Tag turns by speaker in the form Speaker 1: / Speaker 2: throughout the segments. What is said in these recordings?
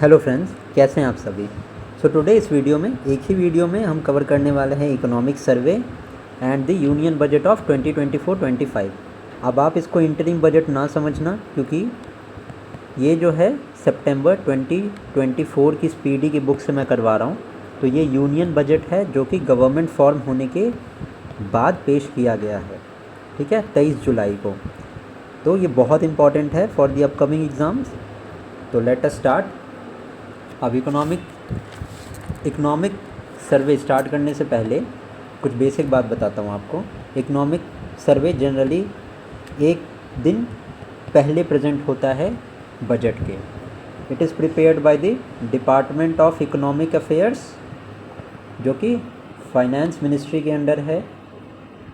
Speaker 1: Hello friends, कैसे हैं आप सभी। टुडे इस वीडियो में हम कवर करने वाले हैं economic survey and the union budget of 2024-25। अब आप इसको इंटरिम बजट ना समझना, क्योंकि ये जो है सितंबर 2024 की स्पीडी की बुक से मैं करवा रहा हूँ। तो ये यूनियन बजट है जो कि गवर्नमेंट फॉर्म होने के बाद पेश किया गया है, ठीक है, 23 जुलाई को। तो ये बहुत इंपॉर्टेंट है फॉर द अपकमिंग एग्ज़ाम्स। तो लेट अस स्टार्ट। अब इकोनॉमिक सर्वे स्टार्ट करने से पहले कुछ बेसिक बात बताता हूँ आपको। इकोनॉमिक सर्वे जनरली एक दिन पहले प्रेजेंट होता है बजट के। It is prepared by the department of economic affairs, जो कि फाइनेंस मिनिस्ट्री के अंडर है,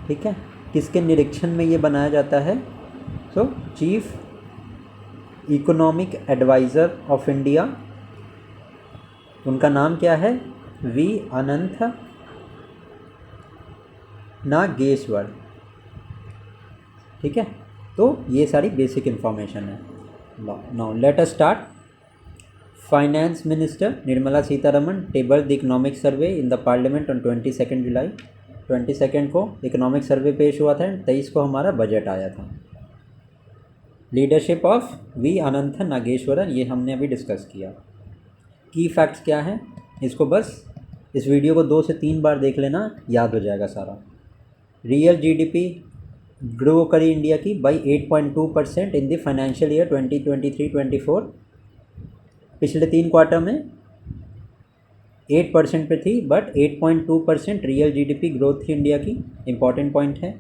Speaker 1: ठीक है। किसके निरीक्षण में ये बनाया जाता है? Chief economic adviser of India, उनका नाम क्या है? वी अनंत नागेश्वर, ठीक है। तो ये सारी बेसिक इन्फॉर्मेशन है। Now let us start. Finance minister Nirmala Sitharaman table the economic survey in the parliament on 22 जुलाई। 22 को इकोनॉमिक सर्वे पेश हुआ था, 23 को हमारा बजट आया था। लीडरशिप ऑफ वी अनंत नागेश्वरन, ये हमने अभी डिस्कस किया। की फैक्ट्स क्या है, इसको बस इस वीडियो को 2 से 3 बार देख लेना, याद हो जाएगा सारा। रियल जीडीपी ग्रो करी इंडिया की by 8.2% in the financial year 2023-24। पिछले 3 क्वार्टर में 8% पे थी, बट 8.2% रियल जीडीपी ग्रोथ थी इंडिया की। इंपॉर्टेंट पॉइंट है।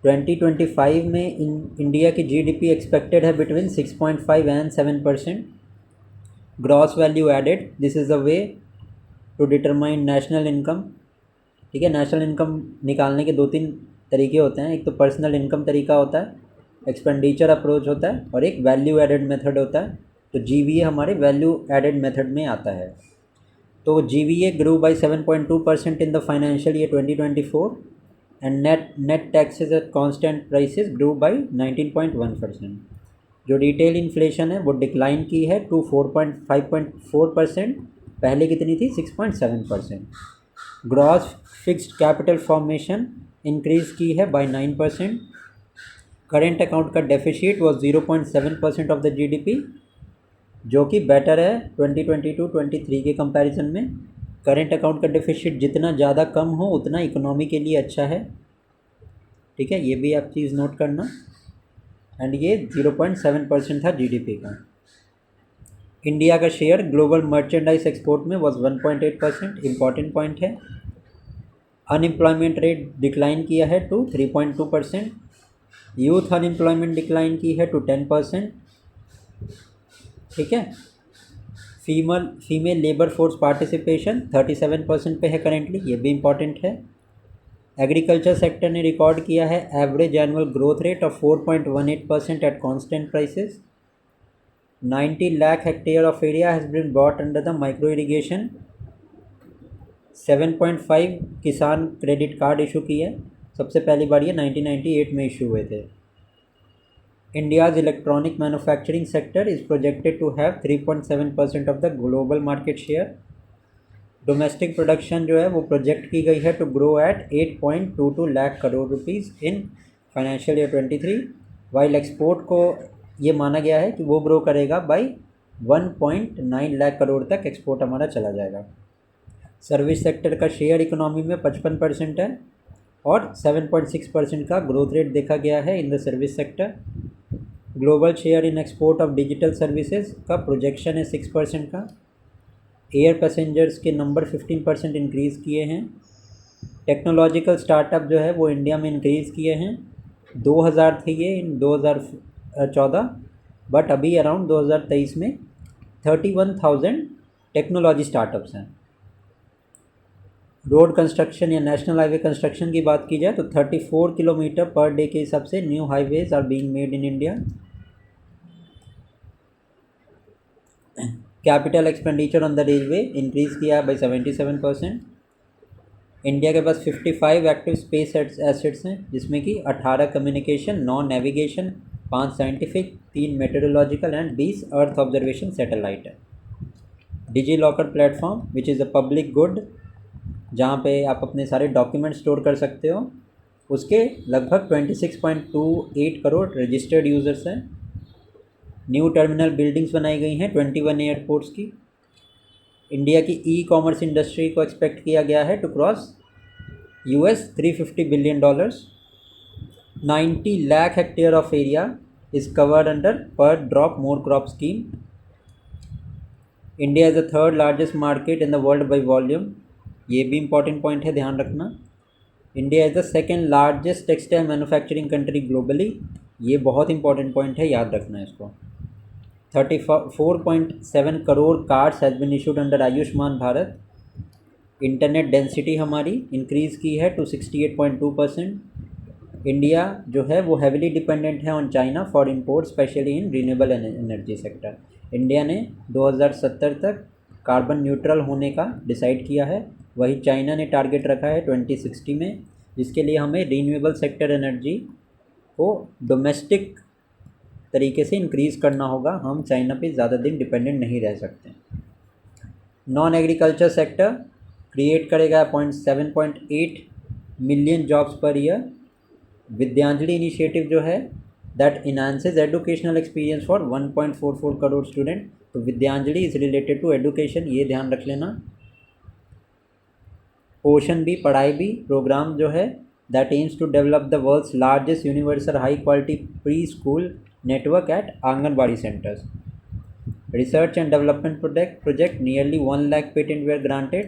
Speaker 1: 2025 में इंडिया की जीडीपी एक्सपेक्टेड है between 6.5 and 7%। Gross value added, this is the way to determine national income, ठीक है। नेशनल इनकम निकालने के 2-3 तरीके होते हैं। एक तो पर्सनल इनकम तरीका होता है, एक्सपेंडिचर अप्रोच होता है, और एक वैल्यू एडेड मेथड होता है। तो जीवीए हमारे वैल्यू एडेड मेथड में आता है। तो GVA grow by 7.2% in the financial year 2024 and net taxes at constant prices grow by 19.1%। जो रिटेल इन्फ्लेशन है वो डिक्लाइन की है टू 5.4%। पहले कितनी थी? 6.7%। Gross fixed capital formation increase की है बाय 9%। करेंट अकाउंट का deficit was 0.7% of the GDP, जो कि बेटर है 2022-23 के कंपैरिजन में। करेंट अकाउंट का डेफिसिट जितना ज़्यादा कम हो उतना इकोनॉमी के लिए अच्छा है, ठीक है। ये भी आप चीज़ नोट करना। एंड ये 0.7% था जीडीपी का। इंडिया का शेयर ग्लोबल मर्चेंडाइज एक्सपोर्ट में वॉज 1.8%। इंपॉर्टेंट पॉइंट है। अनएम्प्लॉयमेंट रेट डिक्लाइन किया है टू 3.2%। यूथ अनएम्प्लॉयमेंट डिक्लाइन की है टू 10%, ठीक है। फीमेल लेबर फोर्स पार्टिसिपेशन 37% पे है करेंटली, ये भी इम्पॉर्टेंट है। एग्रीकल्चर सेक्टर ने रिकॉर्ड किया है average annual growth rate of 4.18% at constant prices. 90 lakh hectare of area has been brought under the micro irrigation. 7.5 Kisan credit card issue किए। सबसे पहली बार ये 1998 में इशू हुए थे। India's electronic manufacturing sector is projected to have 3.7% of the global market share. Domestic production जो है वो प्रोजेक्ट की गई है to grow at 8.22 lakh crore rupees in financial year 23, while export को ये माना गया है कि वो ग्रो करेगा बाई 1.9 लाख करोड़ तक एक्सपोर्ट हमारा चला जाएगा। सर्विस सेक्टर का शेयर इकोनॉमी में 55% है और 7.6% का ग्रोथ रेट देखा गया है in the service sector. Global share in export of digital services का प्रोजेक्शन है 6% का। एयर पैसेंजर्स के नंबर 15% इंक्रीज़ किए हैं। टेक्नोलॉजिकल स्टार्टअप जो है वो इंडिया में इंक्रीज़ किए हैं। 2000 थे ये इन 2014, बट अभी अराउंड 2023 में 31,000 टेक्नोलॉजी स्टार्टअप्स हैं। रोड कंस्ट्रक्शन या नेशनल हाईवे कंस्ट्रक्शन की बात की जाए तो 34 किलोमीटर पर डे के हिसाब से new highways are being made in India. Capital expenditure on the railway increase किया है बाई 77%। इंडिया के पास 55 एक्टिव स्पेस एसेट्स हैं, जिसमें कि 18 communication, 9 navigation, 5 scientific, 3 meteorological and 20 earth observation satellite है। DigiLocker platform which is a public good, जहाँ पे आप अपने सारे डॉक्यूमेंट स्टोर कर सकते हो, उसके लगभग 26.28 करोड़ रजिस्टर्ड यूज़र्स हैं। न्यू टर्मिनल बिल्डिंग्स बनाई गई हैं 21 एयरपोर्ट्स की। इंडिया की ई कॉमर्स इंडस्ट्री को एक्सपेक्ट किया गया है to cross $350 billion. 90 lakh hectare of area is covered under per drop more crop scheme. India is the third largest market in the world by volume, ये भी important point है, ध्यान रखना। India is the second largest textile manufacturing country globally, ये बहुत important point है, याद रखना इसको। 34.7 crore cards has been issued under Ayushman Bharat. Internet density हमारी इंक्रीज़ की है टू 68.2%। इंडिया जो है वो हैविली डिपेंडेंट है on China for import, specially in renewable energy sector. India ने 2070 तक कार्बन न्यूट्रल होने का डिसाइड किया है, वही चाइना ने टारगेट रखा है 2060 में। इसके लिए हमें रीन्यूएबल सेक्टर एनर्जी को डोमेस्टिक तरीके से इंक्रीज़ करना होगा, हम चाइना पे ज़्यादा दिन डिपेंडेंट नहीं रह सकते। नॉन एग्रीकल्चर सेक्टर क्रिएट करेगा 7.8 million jobs per year. Vidyanjali initiative जो है that enhances educational experience for 1.44 crore student, तो Vidyanjali is related to education, ये ध्यान रख लेना। पोषण भी पढ़ाई भी प्रोग्राम जो है that aims to develop the world's largest universal high quality pre school network at Anganwadi centers. Research and development project nearly 1 lakh patent were granted.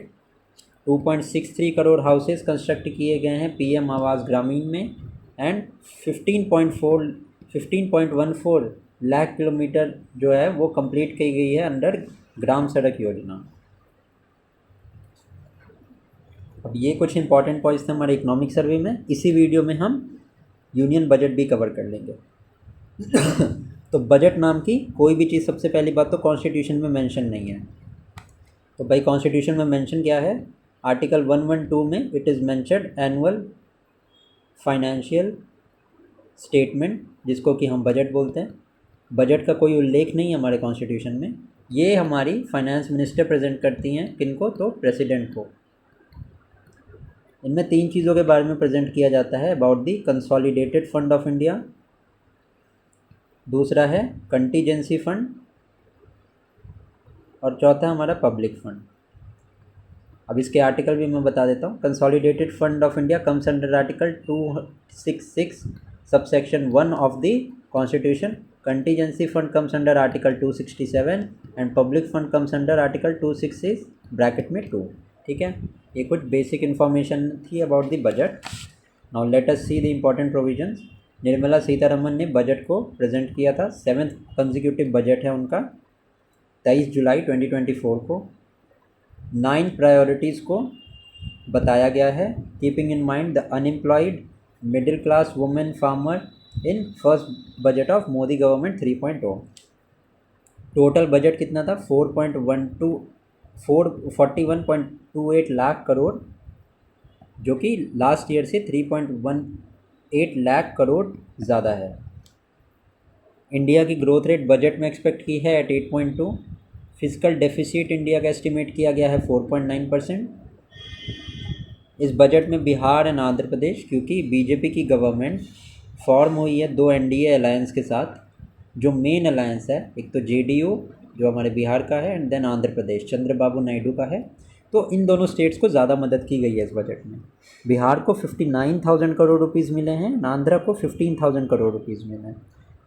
Speaker 1: 2.63 crore houses construct किए गए हैं पीएम आवास ग्रामीण में, एंड 15.14 लाख किलोमीटर जो है वो कंप्लीट की गई है अंडर ग्राम सड़क योजना। अब ये कुछ इंपॉर्टेंट पॉइंट्स थे हमारे इकोनॉमिक सर्वे में। इसी वीडियो में हम यूनियन बजट भी कवर कर लेंगे। तो बजट नाम की कोई भी चीज़, सबसे पहली बात तो कॉन्स्टिट्यूशन में मेंशन नहीं है। तो भाई कॉन्स्टिट्यूशन में मेंशन क्या है? आर्टिकल 112 में it is mentioned annual financial statement, जिसको कि हम बजट बोलते हैं। बजट का कोई उल्लेख नहीं है हमारे कॉन्स्टिट्यूशन में। ये हमारी फाइनेंस मिनिस्टर प्रेजेंट करती हैं, किनको? तो प्रेसिडेंट को। इनमें 3 चीज़ों के बारे में प्रेजेंट किया जाता है, about the consolidated fund of India, दूसरा है कंटीजेंसी फंड, और चौथा हमारा पब्लिक फंड। अब इसके आर्टिकल भी मैं बता देता हूँ। Consolidated fund of India comes under article 266 subsection 1 of the constitution. Contingency fund comes under article 267 and public fund comes under article 266 bracket में 2। ठीक है, ये कुछ बेसिक इन्फॉर्मेशन थी about the budget. Now let us see the important provisions. Nirmala Sitharaman ने budget को present किया था, 7th कंसेक्यूटिव बजट है उनका, 23 जुलाई 2024 को। 9 प्रायोरिटीज़ को बताया गया है, keeping in mind the unemployed middle class women farmer in first budget of Modi government 3.0। Total budget कितना था? 41.28 लाख करोड़, जो कि लास्ट ईयर से 3.18 लाख करोड़ ज़्यादा है। इंडिया की ग्रोथ रेट बजट में एक्सपेक्ट की है एट 8.2। फिजिकल डेफिसिट इंडिया का एस्टिमेट किया गया है 4.9%। इस बजट में बिहार एंड आंध्र प्रदेश, क्योंकि बीजेपी की गवर्नमेंट फॉर्म हुई है 2 एनडीए अलायंस के साथ। जो मेन अलायंस है, एक तो जेडीयू जो हमारे बिहार का है, एंड देन आंध्र प्रदेश चंद्रबाबू नायडू का है। तो इन दोनों स्टेट्स को ज़्यादा मदद की गई है इस बजट में। बिहार को 59,000 करोड़ रुपीज़ मिले हैं, आंध्रा को 15,000 करोड़ रुपीज़ मिले हैं।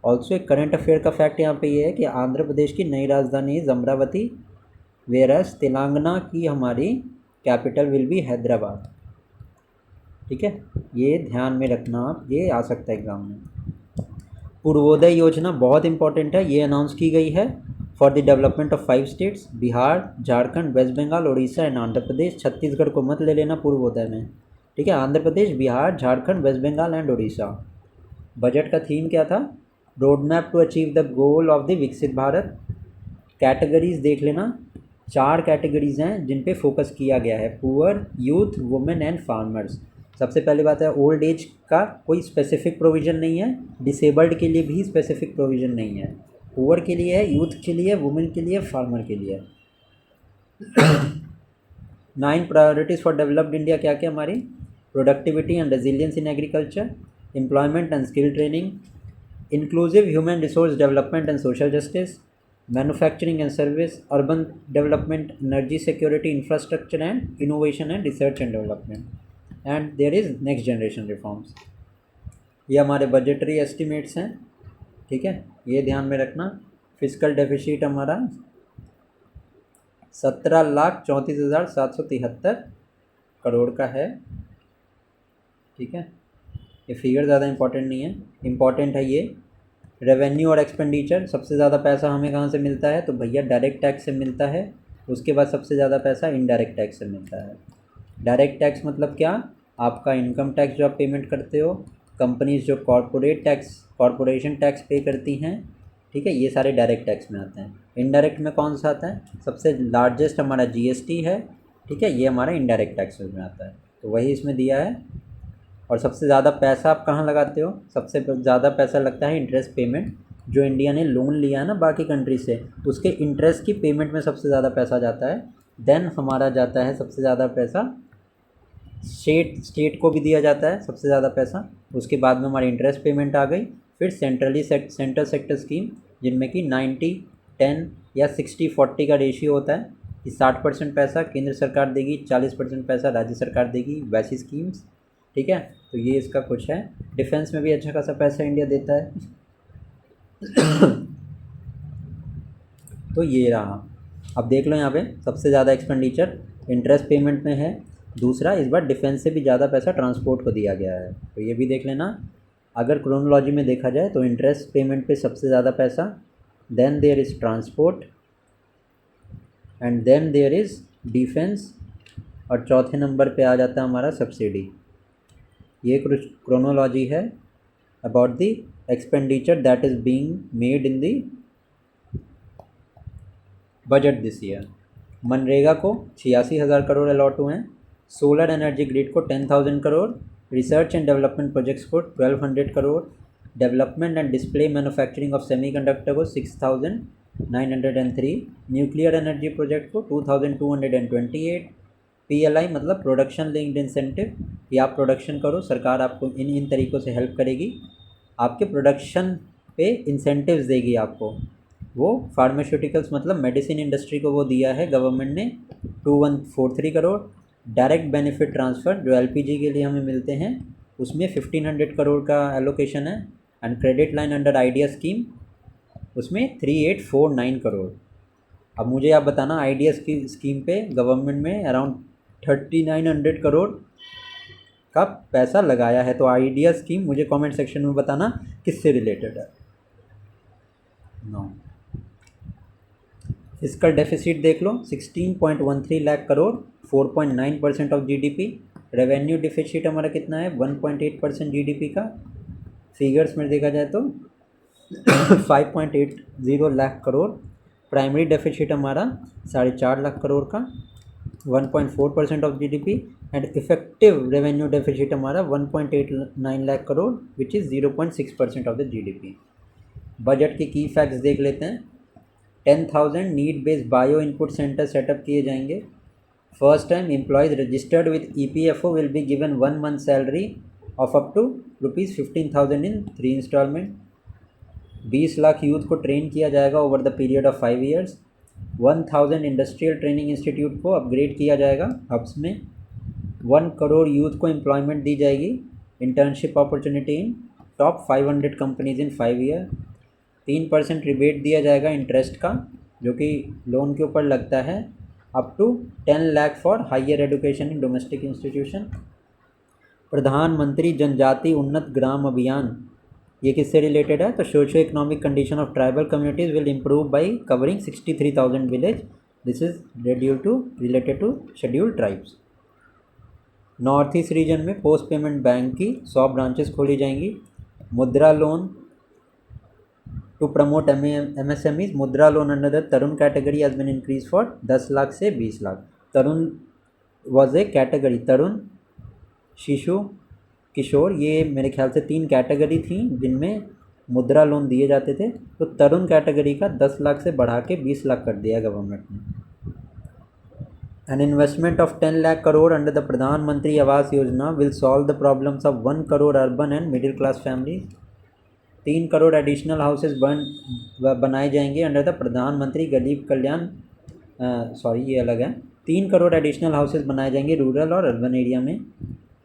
Speaker 1: ऑल्सो एक करंट अफेयर का फैक्ट यहाँ पे ये है कि आंध्र प्रदेश की नई राजधानी इज़ अमरावती, वेरस तेलंगाना की हमारी कैपिटल विल बी हैदराबाद। ठीक है, ये ध्यान में रखना आप, ये आ सकता है एग्जाम में। पूर्वोदय योजना बहुत इंपॉर्टेंट है, ये अनाउंस की गई है for the development of 5 states, Bihar, Jharkhand, West Bengal, Orissa and Andhra Pradesh. Chhattisgarh को मत ले लेना पूर्वोदय में। ठीक है, आंध्र प्रदेश, बिहार, झारखंड, वेस्ट बंगाल एंड उड़ीसा। बजट का थीम क्या था? Road map to achieve the goal of the Viksit Bharat. Categories देख लेना, 4 कैटेगरीज हैं जिन पे फोकस किया गया है, poor, youth, women and farmers. सबसे पहली बात है, ओल्ड एज का कोई स्पेसिफिक प्रोविज़न नहीं है, डिसेबल्ड के लिए भी स्पेसिफिक प्रोविज़न नहीं है। पुअर के लिए है, यूथ के लिए, वुमेन के लिए, फार्मर के लिए। 9 प्रायोरिटीज़ फॉर डेवलप्ड इंडिया क्या क्या हमारी? Productivity and resilience in agriculture, employment and skill training, inclusive human resource development and social justice, manufacturing and service, urban development, energy security, infrastructure and innovation and research and development, and there is next generation reforms. ये हमारे budgetary estimates हैं, ठीक है, ये ध्यान में रखना। Physical deficit हमारा 17,34,773 करोड़ का है, ठीक है। ये फिगर ज़्यादा इंपॉर्टेंट नहीं है, इम्पॉर्टेंट है ये। रेवेन्यू और एक्सपेंडिचर, सबसे ज़्यादा पैसा हमें कहाँ से मिलता है? तो भैया डायरेक्ट टैक्स से मिलता है। उसके बाद सबसे ज़्यादा पैसा इनडायरेक्ट टैक्स से मिलता है। डायरेक्ट टैक्स मतलब क्या? आपका इनकम टैक्स जो आप पेमेंट करते हो, कंपनीज जो कॉरपोरेशन टैक्स पे करती हैं, ठीक है, ये सारे डायरेक्ट टैक्स में आते हैं। इनडायरेक्ट में कौन सा आता है? सबसे लार्जेस्ट हमारा जीएसटी है, ठीक है, ये हमारा इनडायरेक्ट टैक्स में आता है, तो वही इसमें दिया है। और सबसे ज़्यादा पैसा आप कहाँ लगाते हो? सबसे ज़्यादा पैसा लगता है इंटरेस्ट पेमेंट। जो इंडिया ने लोन लिया है ना बाकी कंट्री से, उसके इंटरेस्ट की पेमेंट में सबसे ज़्यादा पैसा जाता है। देन हमारा जाता है सबसे ज़्यादा पैसा स्टेट को भी दिया जाता है सबसे ज़्यादा पैसा। उसके बाद में हमारी इंटरेस्ट पेमेंट आ गई। फिर सेंट्रल सेक्टर स्कीम, जिनमें कि 90-10 या 60-40 का रेशियो होता है कि 60% पैसा केंद्र सरकार देगी, 40% पैसा राज्य सरकार देगी, वैसी स्कीम्स, ठीक है। तो ये इसका कुछ है। डिफेंस में भी अच्छा खासा पैसा इंडिया देता है। तो ये रहा, अब देख लो यहाँ पे सबसे ज़्यादा एक्सपेंडिचर इंटरेस्ट पेमेंट में है। दूसरा, इस बार डिफेंस से भी ज़्यादा पैसा ट्रांसपोर्ट को दिया गया है, तो ये भी देख लेना। अगर क्रोनोलॉजी में देखा जाए तो इंटरेस्ट पेमेंट पे सबसे ज़्यादा पैसा, then there is transport, and then there is defence, और चौथे नंबर पे आ जाता है हमारा सब्सिडी। ये क्रोनोलॉजी है about the expenditure that is being made in the budget this year. MNREGA को 86,000 करोड़ अलॉट हुए हैं, सोलर एनर्जी ग्रिड को 10,000 crore, research and development projects को 1,200 crore, development and display manufacturing of semiconductor को 6,903, न्यूक्लियर एनर्जी प्रोजेक्ट को 2,228, PLI मतलब production linked incentive, कि आप प्रोडक्शन करो, सरकार आपको इन तरीक़ों से हेल्प करेगी, आपके प्रोडक्शन पे इंसेंटिव्स देगी आपको। वो फार्मास्यूटिकल्स मतलब मेडिसिन इंडस्ट्री को वो दिया है गवर्नमेंट ने 2,143 करोड़। डायरेक्ट बेनिफिट ट्रांसफ़र जो LPG के लिए हमें मिलते हैं, उसमें 1,500 करोड़ का एलोकेशन है। And credit line under idea scheme, उसमें 3,849 करोड़। अब मुझे आप बताना, आइडिया स्कीम पे गवर्नमेंट में अराउंड 3,900 करोड़ का पैसा लगाया है। तो आइडिया स्कीम मुझे कमेंट सेक्शन में बताना किससे रिलेटेड है। नो, फिस्कल डेफिसिट देख लो 16.13 lakh crore, 4.9% of GDP। Revenue deficit हमारा कितना है? 1.8% GDP का। फिगर्स में देखा जाए तो 5.80 लाख करोड़। प्राइमरी डेफिसिट हमारा 4.5 लाख करोड़ का, 1.4% of GDP। And effective revenue deficit हमारा 1.89 lakh crore, which is 0.6% of the GDP। Budget के की फैक्ट्स देख लेते हैं। 10,000 need based bio input centre setup किए जाएंगे। First time employees registered with EPFO will be given 1 month salary of up to ₹15,000 in 3 instalment. 20 lakh youth को train किया जाएगा over the period of 5 years. 1,000 industrial training institute को upgrade किया जाएगा hubs में। 1 crore youth को एम्प्लॉयमेंट दी जाएगी, internship opportunity in top 500 companies in 5 year. 3% rebate दिया जाएगा इंटरेस्ट का, जो कि लोन के ऊपर लगता है, up to 10 lakh for higher education in domestic institution. प्रधानमंत्री जनजाति उन्नत ग्राम अभियान, ये किससे रिलेटेड है? तो socio economic condition of tribal communities will improve by covering 63,000 village. This is related to scheduled tribes. North east region में पोस्ट पेमेंट बैंक की 100 ब्रांचेस खोली जाएंगी। Mudra loan to promote MSMEs, Mudra loan under the Tarun category has been increase for 10 lakh से 20 lakh. Tarun was a category, Tarun, Shishu, Kishore, ये मेरे ख्याल से 3 category थी जिनमें मुद्रा लोन दिए जाते थे। तो तरुण कैटेगरी का 10 लाख से बढ़ा के 20 लाख कर दिया गवर्नमेंट ने। An investment of 10 lakh crore under the Pradhan Mantri Awas Yojana will solve the problems of 1 crore urban and middle class families. 3 crore additional houses बनाए जाएंगे अंडर द प्रधानमंत्री गरीब कल्याण ये अलग है। 3 करोड़ एडिशनल हाउसेज बनाए जाएंगे रूरल और अर्बन एरिया में।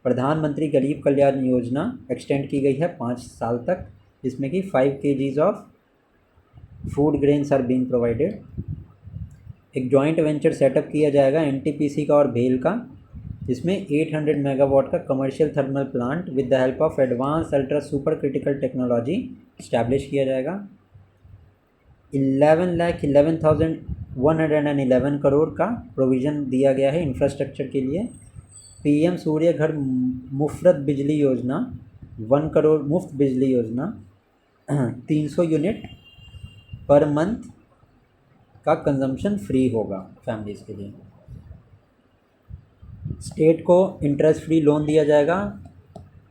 Speaker 1: प्रधानमंत्री गरीब कल्याण योजना एक्सटेंड की गई है 5 साल तक, जिसमें कि 5 kgs of food grains are being provided. एक जॉइंट वेंचर सेटअप किया जाएगा एनटीपीसी का और भेल का, जिसमें 800 मेगावाट का commercial thermal plant with the help of advance ultra super critical technology establish किया जाएगा। 11,11,111 करोड़ का प्रोविज़न दिया गया है इंफ्रास्ट्रक्चर के लिए। पीएम सूर्य घर मुफ्त बिजली योजना 1 करोड़ मुफ्त बिजली योजना 300 यूनिट पर मंथ का कंजम्पशन फ्री होगा फैमिलीज़ के लिए। स्टेट को इंटरेस्ट फ्री लोन दिया जाएगा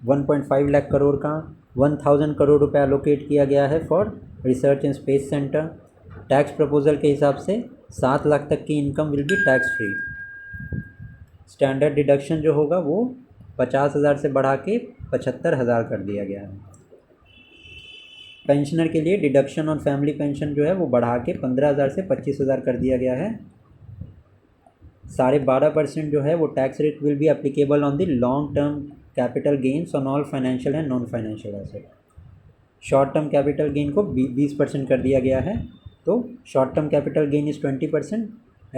Speaker 1: 1.5 लाख करोड़ का। 1000 करोड़ रुपए एलोकेट किया गया है for research and space centre. Tax proposal के हिसाब से 7 लाख तक की income will be tax free. Standard deduction जो होगा वो 50,000 से बढ़ा के 75,000 कर दिया गया है। पेंशनर के लिए डिडक्शन ऑन फैमिली पेंशन जो है वो बढ़ा के 15,000 से 25,000 कर दिया गया है। 12.5% जो है वो tax rate will be applicable on the long term capital gains on all financial and non financial asset. Short term capital gain को 20% कर दिया गया है। तो short term capital gain is 20%,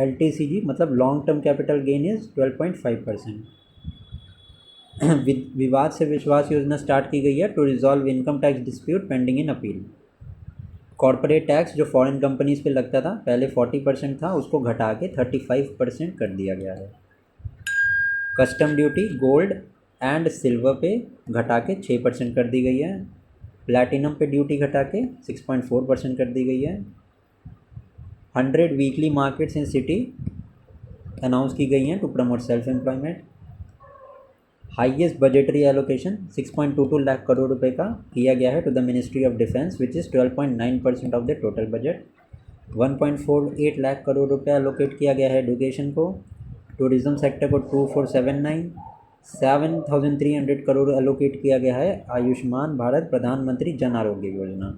Speaker 1: LTCG मतलब long term capital gain is 12.5%। विवाद से विश्वास योजना स्टार्ट की गई है to resolve income tax dispute pending in appeal. Corporate tax जो फॉरेन कंपनीज़ पे लगता था, पहले 40% था, उसको घटा के 35% कर दिया गया है। Custom duty gold and silver पे घटा के 6% कर दी गई है। प्लैटिनम पे ड्यूटी घटा के 6.4% कर दी गई है। 100 weekly markets in city announce की गई हैं to promote self employment. Highest budgetary allocation 6.22 lakh crore रुपए का किया गया है to the ministry of defence which is 12.9% of the total budget. 1.48 lakh crore रुपए एलोकेट किया गया है एडुकेशन को। टूरिज्म सेक्टर को 2479। 7,300 करोड़ एलोकेट किया गया है आयुष्मान भारत प्रधानमंत्री जन आरोग्य योजना।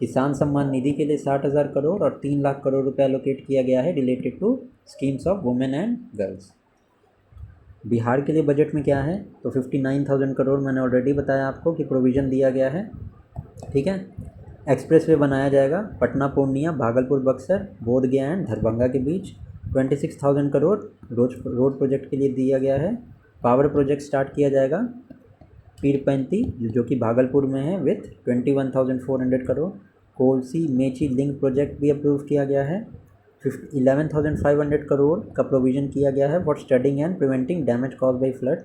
Speaker 1: किसान सम्मान निधि के लिए 60,000 करोड़ और 3 लाख करोड़ रुपए एलोकेट किया गया है related to schemes of women and girls. Bihar के लिए बजट में क्या है, तो 59,000 करोड़ मैंने ऑलरेडी बताया आपको कि प्रोविज़न दिया गया है। ठीक है। एक्सप्रेसवे बनाया जाएगा पटना पूर्णिया भागलपुर बक्सर बोध गया एंड दरभंगा के बीच। 26,000 करोड़ रोड प्रोजेक्ट के लिए दिया गया है। पावर प्रोजेक्ट स्टार्ट किया जाएगा पीरपैंती जो कि भागलपुर में है विथ 21,400 करोड़। कोलसी मेची लिंक प्रोजेक्ट भी अप्रूव किया गया है। 11,500 करोड़ का प्रोविज़न किया गया है for studying and preventing damage caused by flood.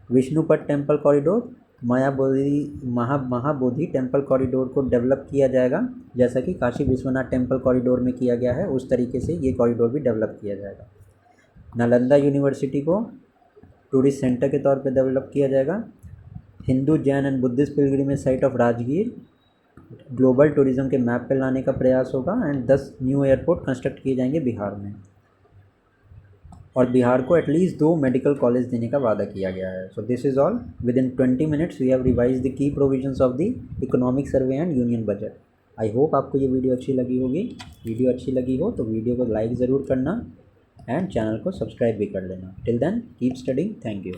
Speaker 1: Vishnupad temple corridor Mahabodhi temple corridor को डेवलप किया जाएगा, जैसा कि काशी विश्वनाथ टेम्पल कॉरिडोर में किया गया है उस तरीके से ये कॉरिडोर भी डेवलप किया जाएगा। नालंदा यूनिवर्सिटी को टूरिस्ट सेंटर के तौर पर डेवलप किया जाएगा। Hindu Jain and Buddhist pilgrimage site of Rajgir global tourism के मैप पे लाने का प्रयास होगा एंड 10 न्यू एयरपोर्ट कंस्ट्रक्ट किए जाएंगे बिहार में। और बिहार को एटलीस्ट 2 मेडिकल कॉलेज देने का वादा किया गया है। So this is all. Within 20 minutes we have revise the key provisions of the economic survey and union budget. I hope आपको ये वीडियो अच्छी लगी होगी। वीडियो अच्छी लगी हो तो वीडियो को लाइक ज़रूर करना एंड चैनल को सब्सक्राइब भी कर लेना। Till then keep studying. Thank you.